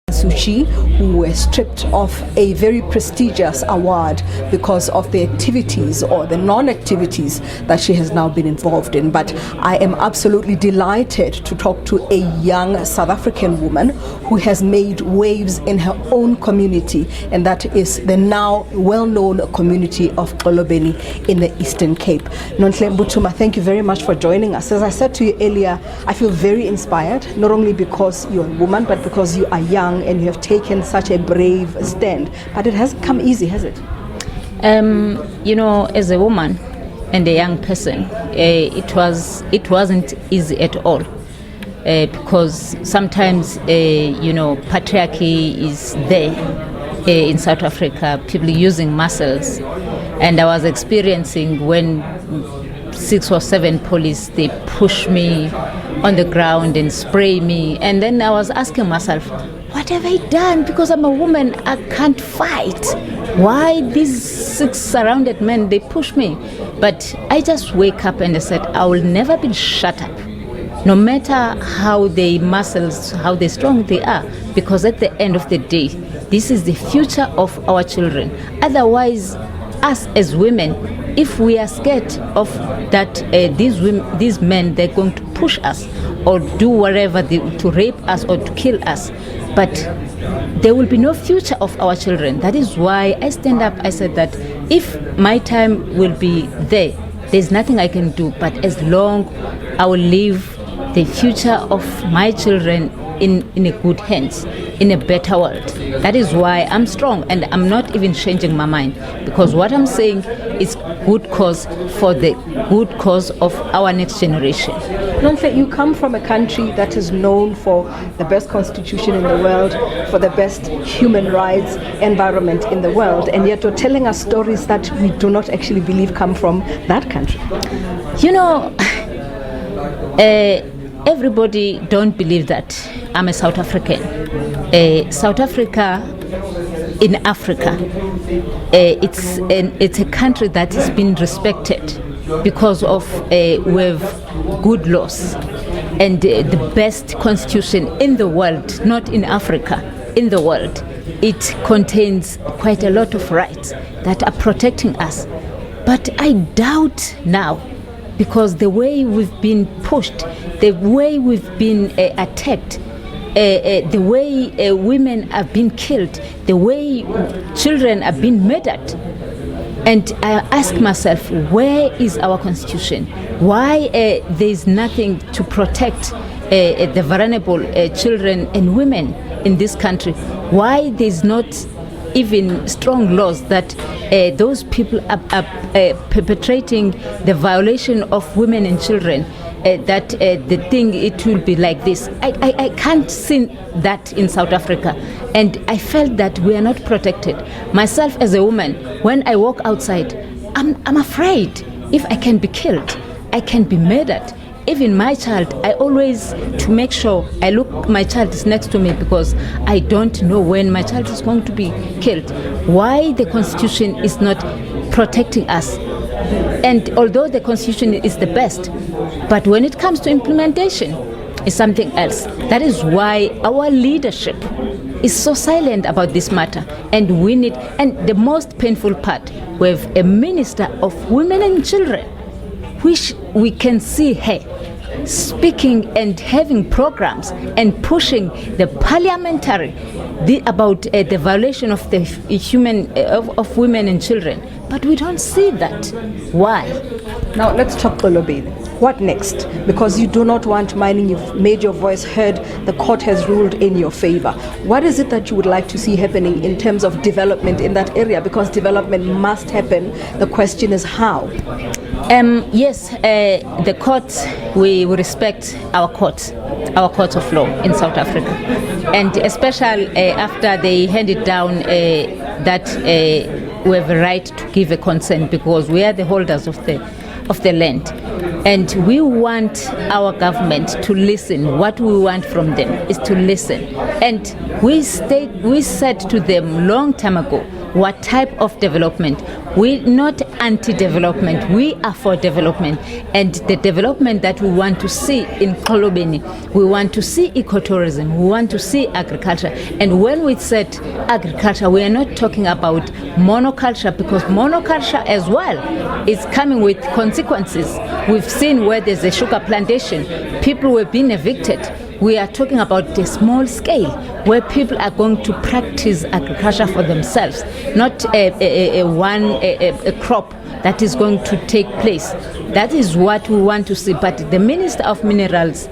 Suu Kyi, who were stripped of a very prestigious award because of the activities or the non-activities that she has now been involved in. But I am absolutely delighted to talk to a young South African woman who has made waves in her own community, and that is the now well-known community of Xolobeni in the Eastern Cape. Nonhle Mbuthuma, thank you very much for joining us. As I said to you earlier, I feel very inspired, not only because you're a woman, but because you are young and you have taken such a brave stand. But it hasn't come easy, has it? As a woman and a young person, it wasn't easy at all. Because sometimes, patriarchy is there in South Africa, people using muscles. And I was experiencing when 6 or 7 police, they push me on the ground and spray me. And then I was asking myself, what have I done? Because I'm a woman, I can't fight. Why these 6 surrounded men, they push me? But I just wake up and I said, I will never be shut up. No matter how they muscles, how they strong they are. Because at the end of the day, this is the future of our children. Otherwise, us as women, if we are scared of that these men, they're going to push us or do whatever to rape us or to kill us, but there will be no future of our children. That is why I stand up. I said that if my time will be there's nothing I can do, but as long I will leave the future of my children in a good hands, in a better world. That is why I'm strong, and I'm not even changing my mind, because what I'm saying is good cause for the good cause of our next generation. Nonhle, you come from a country that is known for the best constitution in the world, for the best human rights environment in the world, and yet you're telling us stories that we do not actually believe come from that country. Everybody don't believe that I'm a South African. South Africa in Africa, it's a country that has been respected because of we have good laws and the best constitution in the world, not in Africa, in the world. It contains quite a lot of rights that are protecting us. But I doubt now, because the way we've been pushed, the way we've been attacked, the way women have been killed, the way children have been murdered. And I ask myself, where is our constitution? Why there is nothing to protect the vulnerable children and women in this country? Why there is not even strong laws that those people are perpetrating the violation of women and children, that the thing, it will be like this. I can't see that in South Africa, and I felt that we are not protected. Myself as a woman, when I walk outside, I'm afraid if I can be killed, I can be murdered. Even my child, I always, to make sure I look, my child is next to me, because I don't know when my child is going to be killed. Why the Constitution is not protecting us? And although the Constitution is the best, but when it comes to implementation, it's something else. That is why our leadership is so silent about this matter. And we need, and the most painful part, we have a minister of women and children, which we can see her speaking and having programs and pushing the parliamentary about the violation of the human of women and children, but we don't see that. Why? Now let's talk Xolobeni. What next? Because you do not want mining, you've made your voice heard, the court has ruled in your favor. What is it that you would like to see happening in terms of development in that area? Because development must happen. The question is how? Yes, the courts, we respect our courts of law in South Africa, and especially after they handed down that we have a right to give a consent, because we are the holders of the land, and we want our government to listen. What we want from them is to listen, and we said to them long time ago what type of development. We not anti-development. We are for development, and the development that we want to see in Xolobeni, we want to see ecotourism, we want to see agriculture. And when we said agriculture, we are not talking about monoculture, because monoculture as well is coming with consequences. We've seen where there's a sugar plantation, people were being evicted. We are talking about a small scale where people are going to practice agriculture for themselves, not a crop that is going to take place. That is what we want to see. But the Minister of Minerals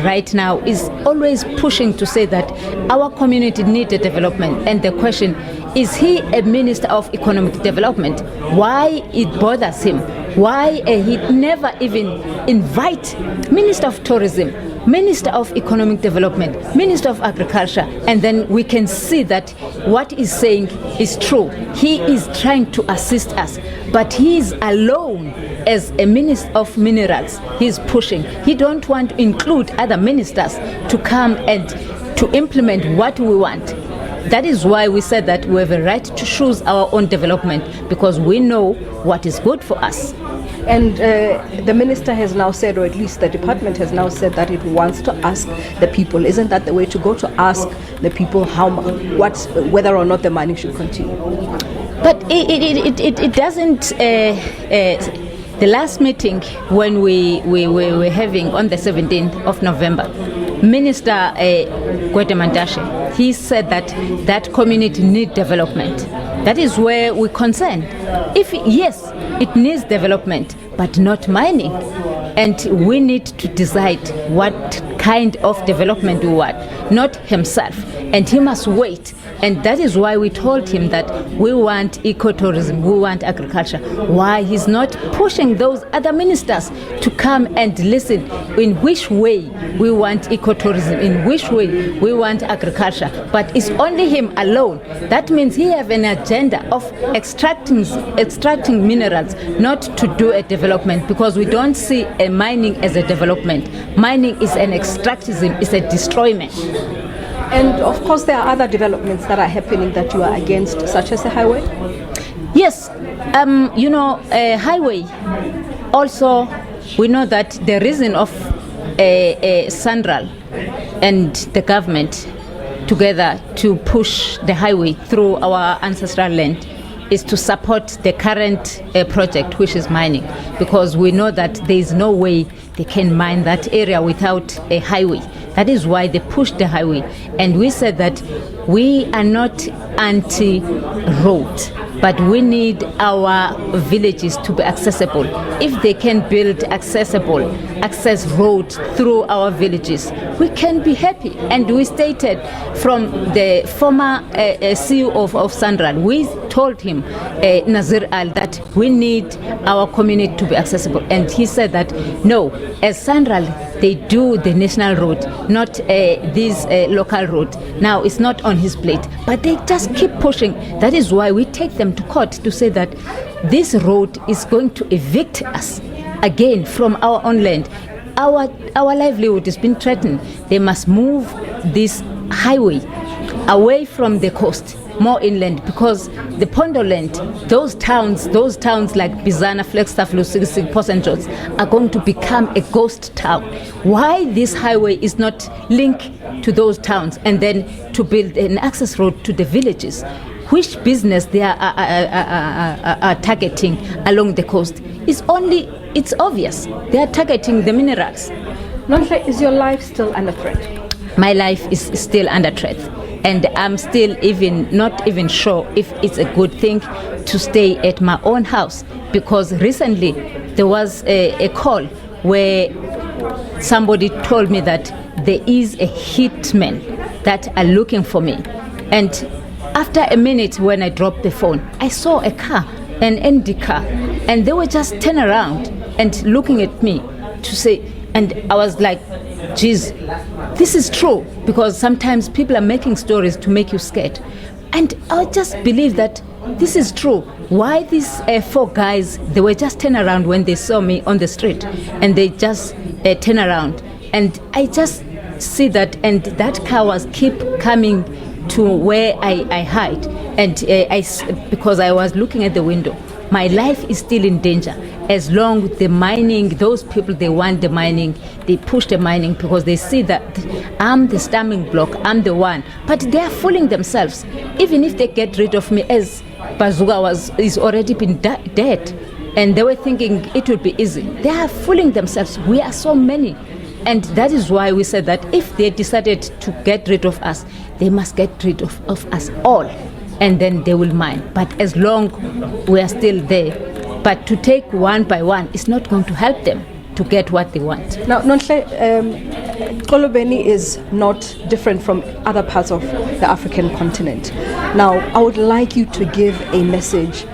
right now is always pushing to say that our community needs a development. And the question, is he a Minister of Economic Development? Why it bothers him? Why he never even invite Minister of Tourism, Minister of Economic Development, Minister of Agriculture, and then we can see that what he's saying is true. He is trying to assist us, but he is alone as a Minister of Minerals. He's pushing. He don't want to include other ministers to come and to implement what we want. That is why we said that we have a right to choose our own development, because we know what is good for us. And the minister has now said, or at least the department has now said, that it wants to ask the people. Isn't that the way to go, to ask the people whether or not the mining should continue? But it doesn't. The last meeting when we were having on the 17th of November, Minister Gwede, he said that community need development. That is where we're concerned. If yes, it needs development, but not mining. And we need to decide what kind of development we want, not himself. And he must wait. And that is why we told him that we want ecotourism, we want agriculture. Why he's not pushing those other ministers to come and listen in which way we want ecotourism, in which way we want agriculture. But it's only him alone. That means he have an agenda of extracting minerals, not to do a development, because we don't see a mining as a development. Mining is an extractivism, it's a destroyment. And of course there are other developments that are happening that you are against, such as the highway? Yes, a highway. Also, we know that the reason of Central and the government together to push the highway through our ancestral land is to support the current project, which is mining, because we know that there is no way they can mine that area without a highway. That is why they pushed the highway. And we said that we are not anti-road, but we need our villages to be accessible. If they can build access road through our villages, we can be happy. And we stated from the former CEO of Central, we told him, Nazir Al, that we need our community to be accessible. And he said that, no, as Central, they do the national road, not this local road. Now, it's not on his plate, but they just keep pushing. That is why we take them to court to say that this road is going to evict us again from our own land. Our livelihood has been threatened. They must move this highway away from the coast, more inland, because the Pondo land, those towns like Bizana, Flagstaff, Lusigi, Port St. George are going to become a ghost town. Why this highway is not linked to those towns and then to build an access road to the villages? Which business they are targeting along the coast? It's obvious. They are targeting the minerals. Nonhle, is your life still under threat? My life is still under threat. And I'm still not even sure if it's a good thing to stay at my own house, because recently there was a call where somebody told me that there is a hitman that are looking for me. And after a minute when I dropped the phone, I saw a car, an ND car, and they were just turning around and looking at me to say, and I was like, geez, this is true, because sometimes people are making stories to make you scared. And I just believe that this is true. Why these 4 guys, they were just turn around when they saw me on the street, and they just turn around. And I just see that, and that car was keep coming to where I hide. And because I was looking at the window, my life is still in danger. As long the mining, those people, they want the mining, they push the mining because they see that I'm the stumbling block, I'm the one. But they are fooling themselves. Even if they get rid of me, as Bazuka is already been dead, and they were thinking it would be easy. They are fooling themselves. We are so many. And that is why we said that if they decided to get rid of us, they must get rid of us all. And then they will mine. But as long we are still there, but to take one by one is not going to help them to get what they want. Now, Nonhle, Xolobeni is not different from other parts of the African continent. Now, I would like you to give a message,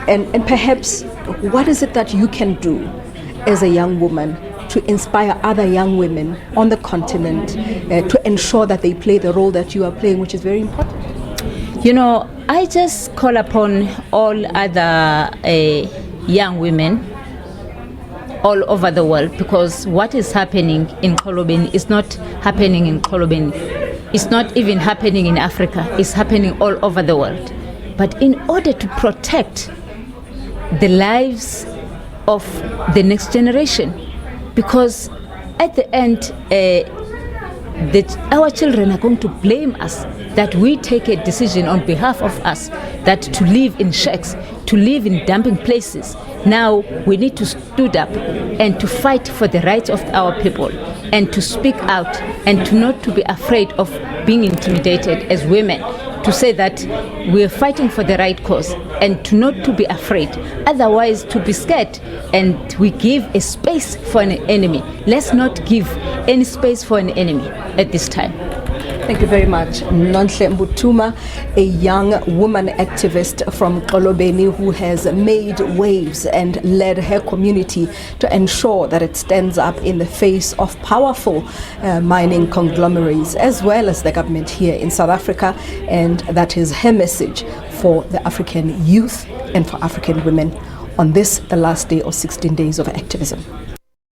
and perhaps what is it that you can do as a young woman to inspire other young women on the continent to ensure that they play the role that you are playing, which is very important? I just call upon all other young women all over the world, because what is happening in Xolobeni is not happening in Xolobeni. It's not even happening in Africa. It's happening all over the world. But in order to protect the lives of the next generation, because at the end, our children are going to blame us that we take a decision on behalf of us that to live in shacks, to live in dumping places. Now we need to stand up and to fight for the rights of our people and to speak out and to not to be afraid of being intimidated as women, to say that we are fighting for the right cause and to not to be afraid, otherwise to be scared and we give a space for an enemy. Let's not give any space for an enemy at this time. Thank you very much. Nonhle Mbuthuma, a young woman activist from Xolobeni who has made waves and led her community to ensure that it stands up in the face of powerful mining conglomerates as well as the government here in South Africa. And that is her message for the African youth and for African women on this, the last day of 16 days of activism.